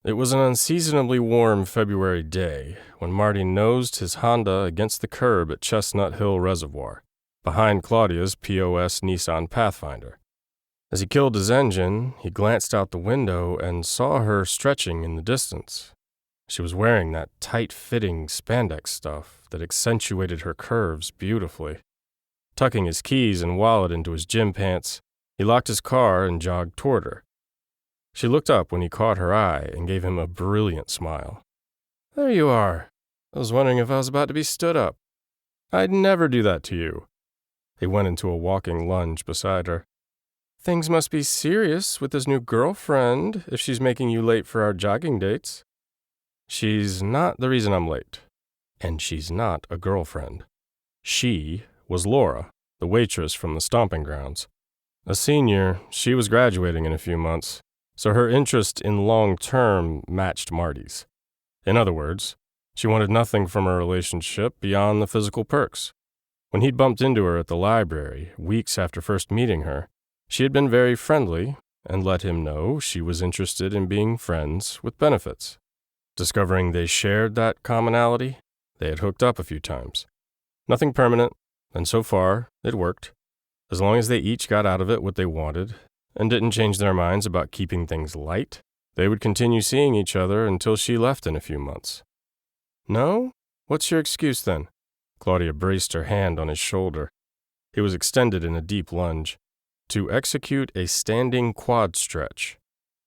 It was an unseasonably warm February day when Marty nosed his Honda against the curb at Chestnut Hill Reservoir, behind Claudia's POS Nissan Pathfinder. As he killed his engine, he glanced out the window and saw her stretching in the distance. She was wearing that tight-fitting spandex stuff that accentuated her curves beautifully. Tucking his keys and wallet into his gym pants, he locked his car and jogged toward her. She looked up when he caught her eye and gave him a brilliant smile. "There you are. I was wondering if I was about to be stood up. I'd never do that to you." He went into a walking lunge beside her. "Things must be serious with this new girlfriend if she's making you late for our jogging dates." "She's not the reason I'm late. And she's not a girlfriend. She was Laura, the waitress from the stomping grounds. A senior, she was graduating in a few months, so her interest in long-term matched Marty's. In other words, she wanted nothing from her relationship beyond the physical perks. When he'd bumped into her at the library, weeks after first meeting her, she had been very friendly and let him know she was interested in being friends with benefits. Discovering they shared that commonality, they had hooked up a few times. Nothing permanent, and so far, it worked. As long as they each got out of it what they wanted and didn't change their minds about keeping things light, they would continue seeing each other until she left in a few months. "No? What's your excuse then?" Claudia braced her hand on his shoulder. He was extended in a deep lunge. To execute a standing quad stretch.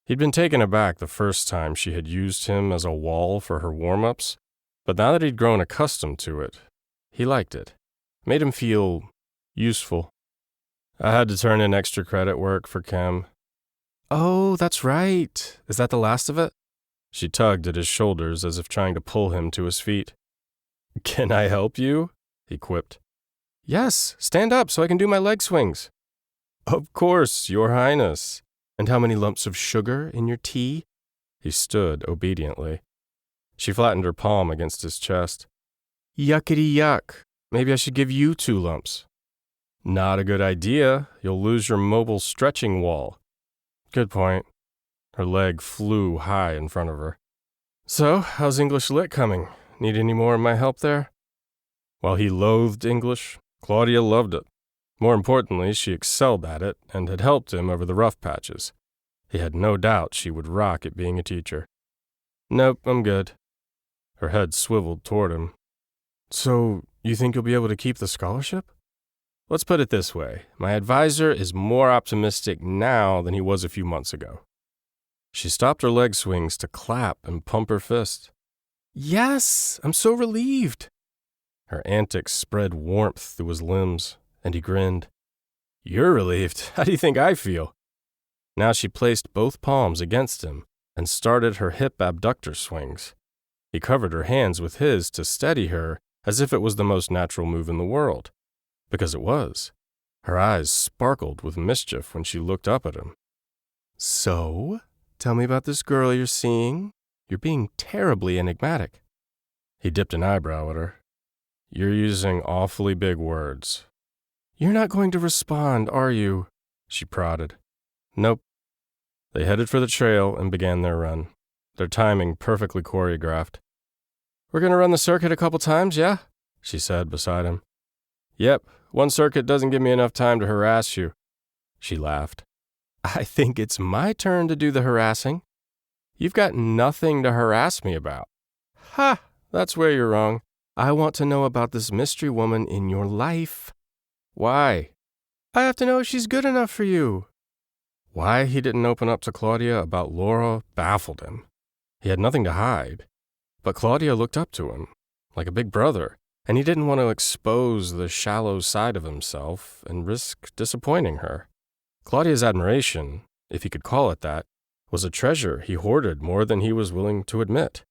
He'd been taken aback the first time she had used him as a wall for her warm-ups, but now that he'd grown accustomed to it, he liked it. It made him feel useful. "I had to turn in extra credit work for chem." "Oh, that's right. Is that the last of it?" She tugged at his shoulders as if trying to pull him to his feet. "Can I help you?" he quipped. "Yes, stand up so I can do my leg swings." "Of course, Your Highness. And how many lumps of sugar in your tea?" He stood obediently. She flattened her palm against his chest. "Yuckity yuck. Maybe I should give you 2 lumps." "Not a good idea. You'll lose your mobile stretching wall." "Good point." Her leg flew high in front of her. "So, how's English Lit coming? Need any more of my help there?" While he loathed English, Claudia loved it. More importantly, she excelled at it and had helped him over the rough patches. He had no doubt she would rock at being a teacher. "Nope, I'm good." Her head swiveled toward him. "So, you think you'll be able to keep the scholarship?" "Let's put it this way. My advisor is more optimistic now than he was a few months ago." She stopped her leg swings to clap and pump her fist. "Yes, I'm so relieved." Her antics spread warmth through his limbs, and he grinned. "You're relieved? How do you think I feel?" Now she placed both palms against him and started her hip abductor swings. He covered her hands with his to steady her as if it was the most natural move in the world. Because it was. Her eyes sparkled with mischief when she looked up at him. "So, tell me about this girl you're seeing. You're being terribly enigmatic." He dipped an eyebrow at her. "You're using awfully big words." "You're not going to respond, are you?" She prodded. "Nope." They headed for the trail and began their run, their timing perfectly choreographed. "We're going to run the circuit a couple times, yeah?" she said beside him. "Yep, one circuit doesn't give me enough time to harass you." She laughed. "I think it's my turn to do the harassing. You've got nothing to harass me about." "Ha! That's where you're wrong. I want to know about this mystery woman in your life." "Why?" "I have to know if she's good enough for you." Why he didn't open up to Claudia about Laura baffled him. He had nothing to hide. But Claudia looked up to him, like a big brother, and he didn't want to expose the shallow side of himself and risk disappointing her. Claudia's admiration, if he could call it that, was a treasure he hoarded more than he was willing to admit.